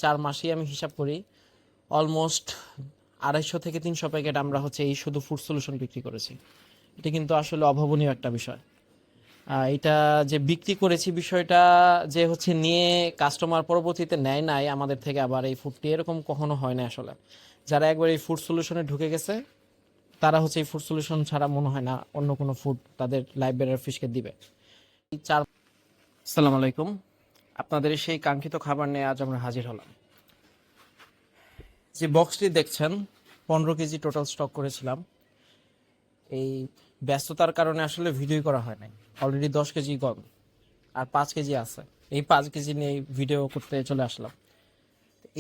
4 মাসেই আমি হিসাব করি অলমোস্ট 250 থেকে 300 প্যাকেট আমরা হচ্ছে এই শুধু ফুড সলিউশন বিক্রি করেছি। এটা কিন্তু আসলে অভাবনীয় একটা বিষয়। এটা যে বিক্রি করেছি বিষয়টা যে হচ্ছে নিয়ে কাস্টমার পরবর্তীতে নেয় নাই আমাদের থেকে আবার এই ফুডটি, এরকম কখনো হয় না আসলে। যারা একবার এই ফুড সলিউশনে ঢুকে গেছে তারা হচ্ছে এই ফুড সলিউশন ছাড়া মনে হয় না অন্য কোনো ফুড তাদের লাইভ বেড়ার ফিশকে দিবে। আসসালামু আলাইকুম, আপনাদের সেই কাঙ্ক্ষিত খাবার নিয়ে আজ আমরা হাজির হলাম। যে বক্সটি দেখছেন 15 কেজি টোটাল স্টক করেছিলাম। এই ব্যস্ততার কারণে আসলে ভিডিও করা হয় নাই। অলরেডি 10 কেজি গন আর 5 কেজি আছে। এই 5 কেজি নিয়ে ভিডিও করতে চলে আসলাম।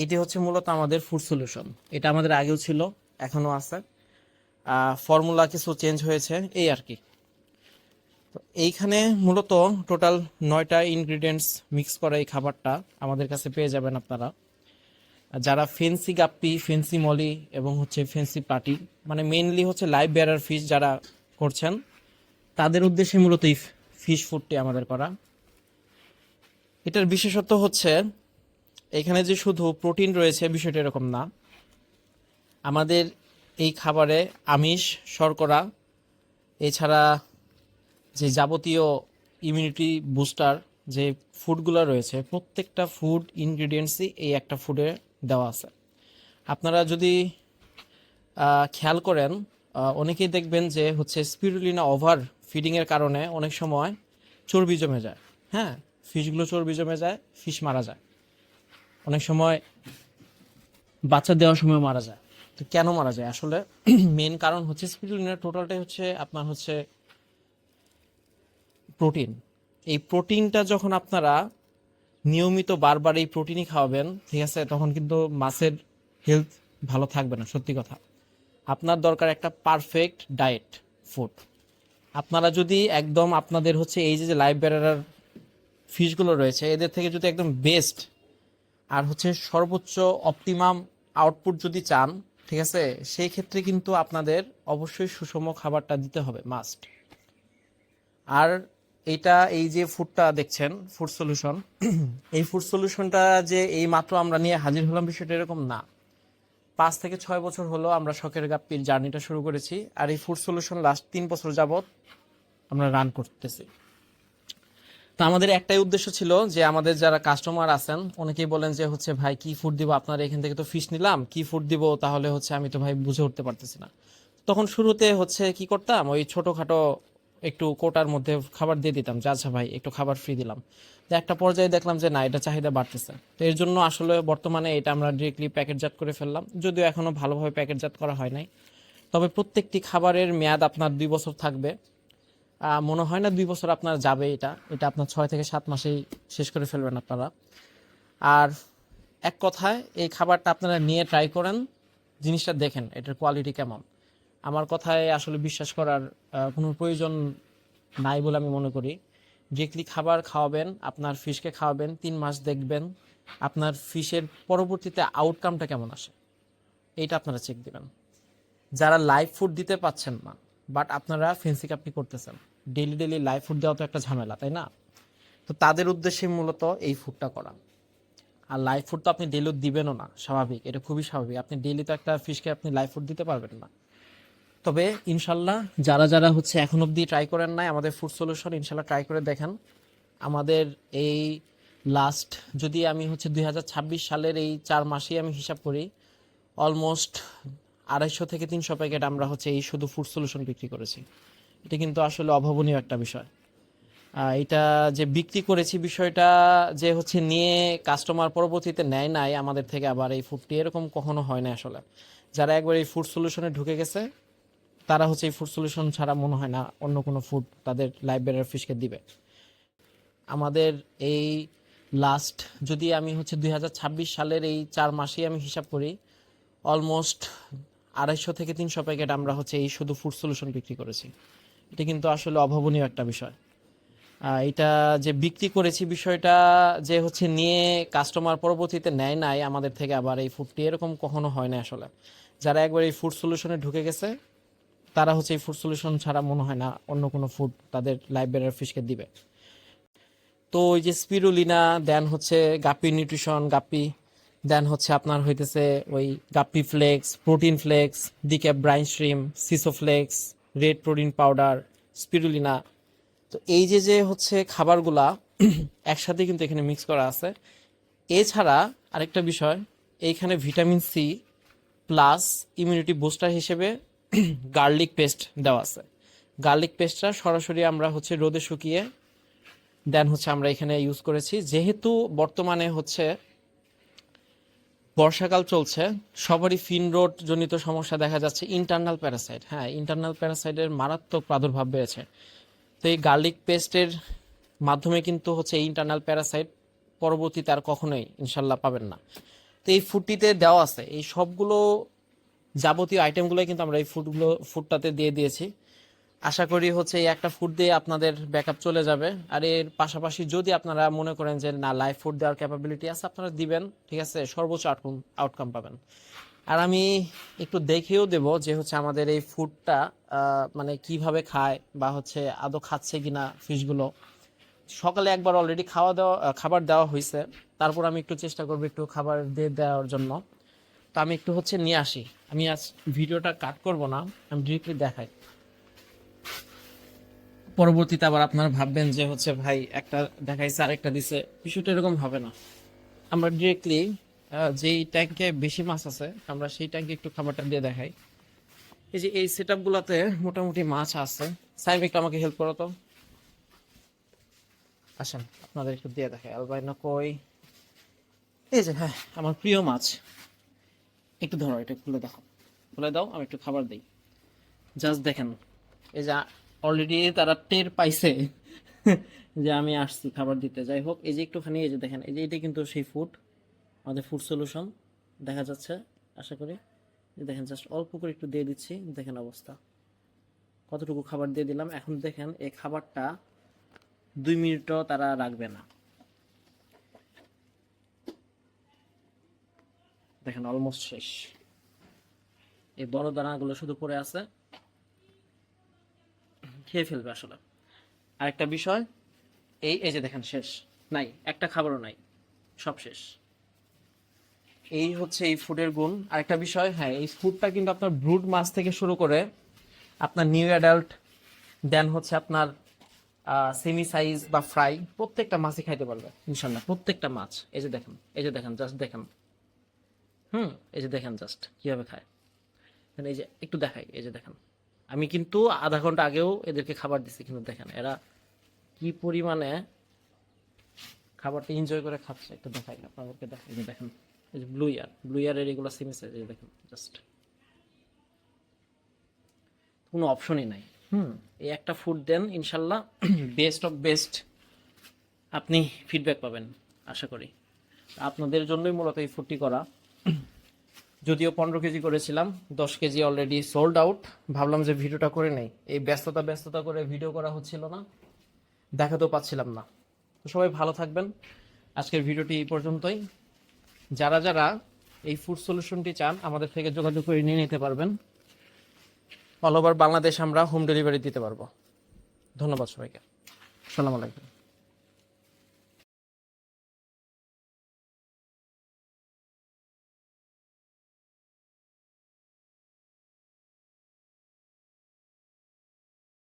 এটি হচ্ছে মূলত আমাদের ফুড সলিউশন। এটা আমাদের আগেও ছিল, এখনও আছে। ফর্মুলা কিছু চেঞ্জ হয়েছে এই আর কি। তো এইখানে মূলত টোটাল 9টা ইনগ্রিডিয়েন্টস মিক্স করা এই খাবারটা আমাদের কাছে পেয়ে যাবেন আপনারা। যারা ফেন্সি গাপ্পি, ফেন্সি মলি এবং হচ্ছে ফেন্সি পাটি, মানে মেইনলি হচ্ছে লাইভ বেয়ারার ফিশ যারা করছেন তাদের উদ্দেশ্যে মূলত এই ফিশ ফুডটি আমাদের করা। এটার বিশেষত্ব হচ্ছে এখানে যে শুধু প্রোটিন রয়েছে বিষয়টা এরকম না। আমাদের এই খাবারে আমিষ, শর্করা, এছাড়া যে যাবতীয় ইমিউনিটি বুস্টার যে ফুডগুলো রয়েছে প্রত্যেকটা ফুড ইনগ্রিডিয়েন্টসই এই একটা ফুডে দেওয়া আছে। আপনারা যদি খেয়াল করেন, অনেকেই দেখবেন যে হচ্ছে স্পিরুলিনা ওভার ফিডিংয়ের কারণে অনেক সময় চর্বি জমে যায়। হ্যাঁ, ফিশগুলো চর্বি জমে যায়, ফিশ মারা যায়, অনেক সময় বাচ্চা দেওয়ার সময় মারা যায়। তো কেন মারা যায় আসলে মেন কারণ হচ্ছে স্পিরুলিনার টোটালটাই হচ্ছে আপনার হচ্ছে প্রোটিন। এই প্রোটিনটা যখন আপনারা নিয়মিত বারবার এই প্রোটিনই খাওয়াবেন, ঠিক আছে, তখন কিন্তু মাছের হেলথ ভালো থাকবে না। সত্যি কথা, আপনার দরকার একটা পারফেক্ট ডায়েট ফুড। আপনারা যদি একদম আপনাদের হচ্ছে এই যে লাইভ বেরার ফিশগুলো রয়েছে এদের থেকে যদি একদম বেস্ট আর হচ্ছে সর্বোচ্চ অপটিমাম আউটপুট যদি চান, ঠিক আছে, সেই ক্ষেত্রে কিন্তু আপনাদের অবশ্যই সুষম খাবারটা দিতে হবে, মাস্ট। আর এইটা এই যে ফুডটা দেখছেন ফুড সলিউশন, এই ফুড সলিউশনটা যে এই মাত্র আমরা নিয়ে হাজির হলাম বিষয়টা এরকম না। 5 থেকে 6 বছর হলো আমরা শখের গাপ্পির জার্নিটা শুরু করেছি, আর এই ফুড সলিউশন লাস্ট 3 বছর যাবত আমরা রান করতেছি। তো আমাদের একটাই উদ্দেশ্য ছিল যে আমাদের যারা কাস্টমার আছেন অনেকেই বলেন যে হচ্ছে ভাই কি ফুড দিব, আপনার এখান থেকে তো ফিশ নিলাম, কি ফুড দিব, তাহলে হচ্ছে আমি তো ভাই বুঝে উঠতে পারতেছি না। তখন শুরুতে হচ্ছে কি করতাম, ওই ছোটোখাটো একটু কোটার মধ্যে খাবার দিয়ে দিতাম যে আচ্ছা ভাই একটু খাবার ফ্রি দিলাম। তো একটা পর্যায়ে দেখলাম যে না, এটা চাহিদা বাড়তেছে। তো এর জন্য আসলে বর্তমানে এটা আমরা ডিরেক্টলি প্যাকেটজাত করে ফেললাম, যদিও এখনও ভালোভাবে প্যাকেটজাত করা হয় নাই। তবে প্রত্যেকটি খাবারের মেয়াদ আপনার 2 বছর থাকবে। মনে হয় না 2 বছর আপনার যাবে, এটা এটা আপনার 6 থেকে 7 মাসেই শেষ করে ফেলবেন আপনারা। আর এক কথায় এই খাবারটা আপনারা নিয়ে ট্রাই করেন, জিনিসটা দেখেন এটার কোয়ালিটি কেমন। আমার কথায় আসলে বিশ্বাস করার কোনো প্রয়োজন নাই বলে আমি মনে করি। ডিরেক্টলি খাবার খাওয়াবেন, আপনার ফিশকে খাওয়াবেন, 3 মাস দেখবেন আপনার ফিশের পরবর্তীতে আউটকামটা কেমন আসে, এইটা আপনারা চেক দিবেন। যারা লাইভ ফুড দিতে পাচ্ছেন না, বাট আপনারা ফেন্সি কাপড়ি করতেছেন, ডেলি ডেলি লাইভ ফুড দেওয়া তো একটা ঝামেলা, তাই না? তো তাদের উদ্দেশ্যে মূলত এই ফুডটা করা। আর লাইভ ফুড তো আপনি ডেলি দিবেনও না, স্বাভাবিক, এটা খুবই স্বাভাবিক। আপনি ডেলি তো একটা ফিশকে আপনি লাইভ ফুড দিতে পারবেন না। তবে ইনশাল্লাহ যারা যারা হচ্ছে এখন অবধি ট্রাই করেন নাই আমাদের ফুড সলিউশন, ইনশাল্লাহ ট্রাই করে দেখেন। আমাদের এই লাস্ট যদি আমি হচ্ছে 2026 সালের এই 4 মাসেই আমি হিসাব করি অলমোস্ট 250 থেকে 300 প্যাকেট আমরা হচ্ছে এই শুধু ফুড সলিউশন বিক্রি করেছি। এটা কিন্তু আসলে অভাবনীয় একটা বিষয়। এটা যে বিক্রি করেছি বিষয়টা যে হচ্ছে নিয়ে কাস্টমার পরবর্তীতে নেয় নাই আমাদের থেকে আবার এই ফুডটি, এরকম কখনো হয় না আসলে। যারা একবার এই ফুড সলিউশনে ঢুকে গেছে তারা হচ্ছে এই ফুড সলিউশন ছাড়া মনে হয় না অন্য কোনো ফুড তাদের লাইভ বেড়ার ফিশকে দিবে। আমাদের এই লাস্ট যদি আমি হচ্ছে 2026 সালের এই 4 মাসেই আমি হিসাব করি অলমোস্ট 250 থেকে 300 প্যাকেট আমরা হচ্ছে এই শুধু ফুড সলিউশন বিক্রি করেছি। এটা কিন্তু আসলে অভাবনীয় একটা বিষয়। এটা যে বিক্রি করেছি বিষয়টা যে হচ্ছে নিয়ে কাস্টমার পরবর্তীতে নেয় নাই আমাদের থেকে আবার এই ফুডটি, এরকম কখনো হয় না আসলে। যারা একবার এই ফুড সলিউশনে ঢুকে গেছে তারা হচ্ছে এই ফুড সলিউশন ছাড়া মনে হয় না অন্য কোনো ফুড তাদের লাইভ বেড়ার ফিশকে দিবে। তো ওই যে স্পিরুলিনা দেন হচ্ছে গাপ্পি নিউট্রিশন, গাপ্পি দেন হচ্ছে আপনার হইতেছে ওই guppy flakes, protein flakes, decap brine shrimp, সিসোফ্লেক্স, রেড প্রোটিন পাউডার, স্পিরুলিনা। তো এই যে যে হচ্ছে খাবারগুলা একসাথে কিন্তু এখানে মিক্স করা আছে। এছাড়া আরেকটা বিষয়, এইখানে vitamin C plus immunity booster হিসেবে গার্লিক পেস্ট দেওয়া আছে। গার্লিক পেস্টটা সরাসরি আমরা হচ্ছে রোদে শুকিয়ে দেন হচ্ছে আমরা এখানে ইউজ করেছি। যেহেতু বর্তমানে হচ্ছে বর্ষাকাল চলছে, সবারই ফিন রোড জনিত সমস্যা দেখা যাচ্ছে, ইন্টারনাল প্যারাসাইট, হ্যাঁ ইন্টারনাল প্যারাসাইটের মারাত্মক প্রাদুর্ভাব বেড়েছে। তো এই গার্লিক পেস্টের মাধ্যমে কিন্তু হচ্ছে এই ইন্টারনাল প্যারাসাইট পরবর্তীতে আর কখনোই ইনশাল্লাহ পাবেন না। তো এই ফুডটিতে দেওয়া আছে এই সবগুলো যাবতীয় আইটেমগুলো কিন্তু আমরা এই ফুডটাতে দিয়ে দিয়েছি। আশা করি হচ্ছে এই একটা ফুড দিয়ে আপনাদের ব্যাকআপ চলে যাবে। আর এর পাশাপাশি যদি আপনারা মনে করেন যে না লাইভ ফুড দেওয়ার ক্যাপাবিলিটি আছে, আপনারা দিবেন, ঠিক আছে, সর্বোচ্চ আউটকাম পাবেন। আর আমি একটু দেখেও দেব যে হচ্ছে আমাদের এই ফুডটা মানে কিভাবে খায় বা হচ্ছে আদৌ খাচ্ছে কিনা ফিশগুলো। সকালে একবার অলরেডি খাবার দেওয়া হয়েছে, তারপর আমি একটু চেষ্টা করবো একটু খাবার দিয়ে দেওয়ার জন্য। তো আমি একটু হচ্ছে নিয়ে আসি, আমি আজ ভিডিওটা কাট করব না, আমি ডিরেক্টলি দেখাই। পরবর্তীতে আবার আপনারা ভাববেন যে হচ্ছে ভাই একটা দেখাইছে আরেকটা দিছে, বিষয়টা এরকম হবে না। আমরা ডিরেক্টলি যেই ট্যাঙ্কে বেশি মাছ আছে আমরা সেই ট্যাঙ্কে একটু খাবারটা দিয়ে দেখাই। এই যে এই সেট গুলাতে মোটামুটি মাছ আছে। সাইম একটু আমাকে হেল্প করো তো, আসেন আপনাদের একটু দিয়ে দেখাই। আলবাইনো কই, এই যে হ্যাঁ আমার প্রিয় মাছ, একটু ধরো এটা খুলে দেখো, খুলে দাও, আমি একটু খাবার দিই। জাস্ট দেখেন, এই যে অলরেডি তারা টের পাইছে যে আমি আসছি খাবার দিতে। যাই হোক, এই যে একটুখানি এই যে দেখেন, এই যে এটা কিন্তু সেই ফুড, আমাদের ফুড সলিউশন দেখা যাচ্ছে আশা করি। যে দেখেন জাস্ট অল্প করে একটু দিয়ে দিচ্ছি, দেখেন অবস্থা কতটুকু খাবার দিয়ে দিলাম। এখন দেখেন এই খাবারটা 2 মিনিটও তারা রাখবে না, দেখেন অলমোস্ট শেষ। এই বড় দানাগুলো শুধু পড়ে আছে, খেয়ে ফেলবে আসলে। আরেকটা বিষয়, এই যে দেখেন শেষ, নাই একটা খাবারও নাই, সব শেষ। এই হচ্ছে এই ফুডের গুণ। আরেকটা বিষয়, হ্যাঁ এই ফুডটা কিন্তু আপনার ব্রুড মাছ থেকে শুরু করে আপনার নিউ অ্যাডাল্ট, দেন হচ্ছে আপনার সেমি সাইজ বা ফ্রাই, প্রত্যেকটা মাছই খাইতে পারবে ইনশাল্লাহ, প্রত্যেকটা মাছ। এই যে দেখেন, এই যে দেখেন জাস্ট দেখেন, এই যে দেখেন জাস্ট কিভাবে খায়। এই যে একটু দেখাই, এই যে দেখেন, আমি কিন্তু আধা ঘন্টা আগেও এদেরকে খাবার দিছি, কিন্তু দেখেন এরা কি পরিমাণে খাবারটা এনজয় করে খাচ্ছে। একটু দেখাই আপনাদেরকে, দেখাই, এই যে দেখেন, এই যে ব্লু ইয়ারের এগুলো সেমি সাইজ, এই যে দেখেন জাস্ট কোনো অপশনই নাই। এই একটা ফুড দেন ইনশাল্লাহ বেস্ট অফ বেস্ট আপনি ফিডব্যাক পাবেন আশা করি। আপনাদের জন্যই মূলত এই ফুডটি করা। যদিও 15 কেজি করেছিলাম, 10 কেজি অলরেডি সোল্ড আউট। ভাবলাম যে ভিডিওটা করে নেই, এই ব্যস্ততা করে ভিডিও করা হচ্ছিল না, দেখাতেও পাচ্ছিলাম না। তো সবাই ভালো থাকবেন, আজকের ভিডিওটি এই পর্যন্তই। যারা যারা এই ফুড সলিউশনটি চান আমাদের থেকে যোগাযোগ করে নিয়ে নিতে পারবেন। অল ওভার বাংলাদেশ আমরা হোম ডেলিভারি দিতে পারবো। ধন্যবাদ সবাইকে, আসসালামু আলাইকুম।